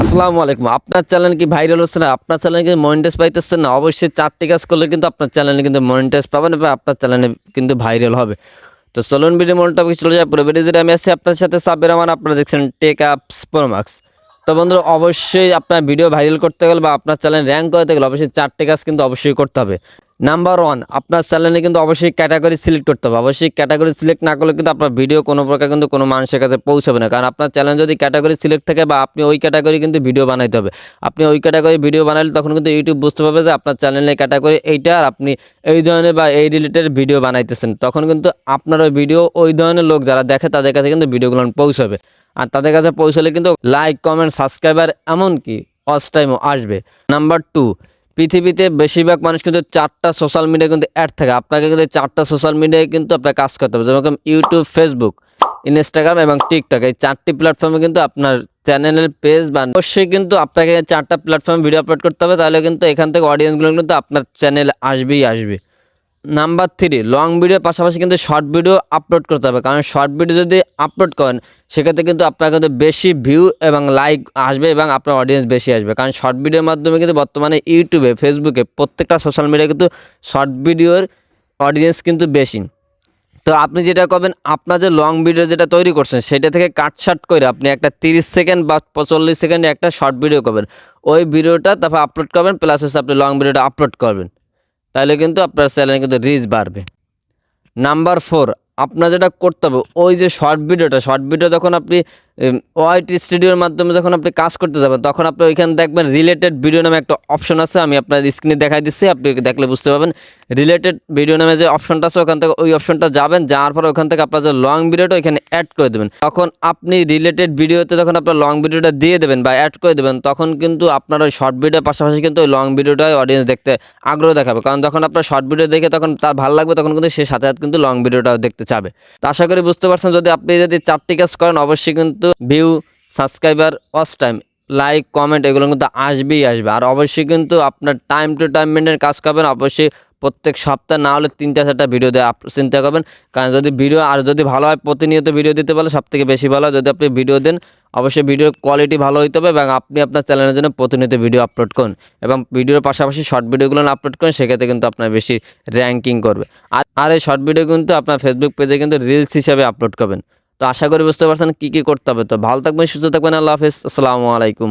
আসসালামু আলাইকুম। আপনার চ্যানেল কি ভাইরাল হচ্ছে না? আপনার চ্যানেলে কি মনিটাইজ পাইতেছেন না? অবশ্যই ৪ টি কাজ করলে কিন্তু আপনার চ্যানেলে কিন্তু মনিটাইজ পাবেন এবং আপনার চ্যানেলে কিন্তু ভাইরাল হবে। তো চলুন ভিডিও মূল টপিকে চলে যাই। পুরো ভিডিও জুড়ে আমি আছি আপনার সাথে সাব্বির রহমান। আপনারা দেখছেন টেক আপস প্রো ম্যাক্স। তো বন্ধুরা অবশ্যই আপনার ভিডিও ভাইরাল করতে গেলে বা আপনার চ্যানেল র‍্যাঙ্ক করতে গেলে অবশ্যই ৪ টি কাজ কিন্তু অবশ্যই করতে হবে। নাম্বার 1, আপনার চ্যানেলে কিন্তু অবশ্যই ক্যাটাগরি সিলেক্ট করতে হবে। অবশ্যই ক্যাটাগরি সিলেক্ট না করলে কিন্তু আপনার ভিডিও কোনো প্রকার কিন্তু কোনো মানুষের কাছে পৌঁছাবে না। কারণ আপনার চ্যানেল যদি ক্যাটাগরি সিলেক্ট থাকে বা আপনি ওই ক্যাটাগরি কিন্তু ভিডিও বানাইতে হবে। আপনি ওই ক্যাটাগরি ভিডিও বানালে তখন কিন্তু ইউটিউব বুঝতে পারবে যে আপনার চ্যানেলের ক্যাটাগরি এইটা আর আপনি এই ধরনের বা এই রিলেটেড ভিডিও বানাইতেছেন। তখন কিন্তু আপনার ওই ভিডিও ওই ধরনের লোক যারা দেখে তাদের কাছে কিন্তু ভিডিওগুলো পৌঁছাবে। আর তাদের কাছে পৌঁছালে কিন্তু লাইক, কমেন্ট, সাবস্ক্রাইবার এমনকি ওয়াচ টাইমও আসবে। নাম্বার 2, পৃথিবীতে বেশিরভাগ মানুষ কিন্তু 4টা সোশ্যাল মিডিয়া কিন্তু অ্যাড থাকে। আপনাকে কিন্তু 4টা সোশ্যাল মিডিয়ায় কিন্তু আপনার কাজ করতে হবে। যেরকম ইউটিউব, ফেসবুক, ইনস্টাগ্রাম এবং টিকটক। এই 4টি প্ল্যাটফর্মে কিন্তু আপনার চ্যানেলের পেজ বা অবশ্যই কিন্তু আপনাকে 4টা প্ল্যাটফর্মে ভিডিও আপলোড করতে হবে। তাহলে কিন্তু এখান থেকে অডিয়েন্সগুলো কিন্তু আপনার চ্যানেলে আসবেই আসবে। নাম্বার 3, লং ভিডিওর পাশাপাশি কিন্তু শর্ট ভিডিও আপলোড করতে হবে। কারণ শর্ট ভিডিও যদি আপলোড করেন সেক্ষেত্রে কিন্তু আপনার কিন্তু বেশি ভিউ এবং লাইক আসবে এবং আপনার অডিয়েন্স বেশি আসবে। কারণ শর্ট ভিডিওর মাধ্যমে কিন্তু বর্তমানে ইউটিউবে, ফেসবুকে প্রত্যেকটা সোশ্যাল মিডিয়ায় কিন্তু শর্ট ভিডিওর অডিয়েন্স কিন্তু বেশি। তো আপনি যেটা করবেন, আপনার যে লং ভিডিও যেটা তৈরি করছেন সেটা থেকে কাটছাট করে আপনি একটা 30 সেকেন্ড বা 40 সেকেন্ডে একটা শর্ট ভিডিও করবেন। ওই ভিডিওটা তারপর আপলোড করবেন, প্লাস হচ্ছে আপনি লং ভিডিওটা আপলোড করবেন। তাহলে কিন্তু আপনার চ্যানেলে কিন্তু রিচ বাড়বে। নাম্বার 4, আপনার যেটা করতে হবে ওই যে শর্ট ভিডিও যখন আপনি ওয়াইটি স্টুডিওর মাধ্যমে যখন আপনি কাজ করতে যাবেন তখন আপনি ওইখানে দেখবেন রিলেটেড ভিডিও নামে একটা অপশন আছে। আমি আপনার স্ক্রিনে দেখাই দিচ্ছি, আপনি দেখলে বুঝতে পারবেন। রিলেটেড ভিডিও নামে যে অপশনটা আছে ওখান থেকে ওই অপশনটা যাবেন, যাওয়ার পর ওখান থেকে আপনার যে লং ভিডিওটা ওইখানে অ্যাড করে দেবেন। তখন আপনি রিলেটেড ভিডিওতে যখন আপনার লং ভিডিওটা দিয়ে দেবেন বা অ্যাড করে দেবেন তখন কিন্তু আপনার ওই শর্ট ভিডিওর পাশাপাশি কিন্তু ওই লং ভিডিওটাই অডিয়েন্স দেখতে আগ্রহ দেখাবে। কারণ যখন আপনার শর্ট ভিডিও দেখে তখন তার ভালো লাগবে, তখন কিন্তু সে সাথে সাথে কিন্তু লং ভিডিওটাও দেখতে চাবে। তো আশা করি বুঝতে পারছেন, আপনি যদি 4টি কাজ করেন অবশ্যই কিন্তু view, subscriber, watch time, like, comment এগুলো কিন্তু আসবেই আসবে। আর অবশ্যই কিন্তু আপনার টাইম টু টাইম মেনটেন কাজ করবেন। অবশ্যই প্রত্যেক সপ্তাহে না হলে 3টা 4টা ভিডিও দেওয়া চিন্তা করবেন। কারণ যদি ভিডিও আর যদি ভালো হয় প্রতিনিয়ত ভিডিও দিতে পারলে সবথেকে বেশি ভালো হয়। যদি আপনি ভিডিও দেন অবশ্যই ভিডিওর কোয়ালিটি ভালো হইতে হবে এবং আপনি আপনার চ্যানেলের জন্য প্রতিনিয়ত ভিডিও আপলোড করুন এবং ভিডিওর পাশাপাশি শর্ট ভিডিওগুলো আপলোড করেন, সেক্ষেত্রে কিন্তু আপনার বেশি র্যাঙ্কিং করবে। আর এই শর্ট ভিডিও কিন্তু আপনার ফেসবুক পেজে কিন্তু রিলস হিসাবে আপলোড করবেন। তো আশা করি বুঝতে পারছেন কী কী করতে হবে। তো ভালো থাকবেন, সুস্থ থাকবেন। আল্লাহ হাফেজ, আসসালামু আলাইকুম।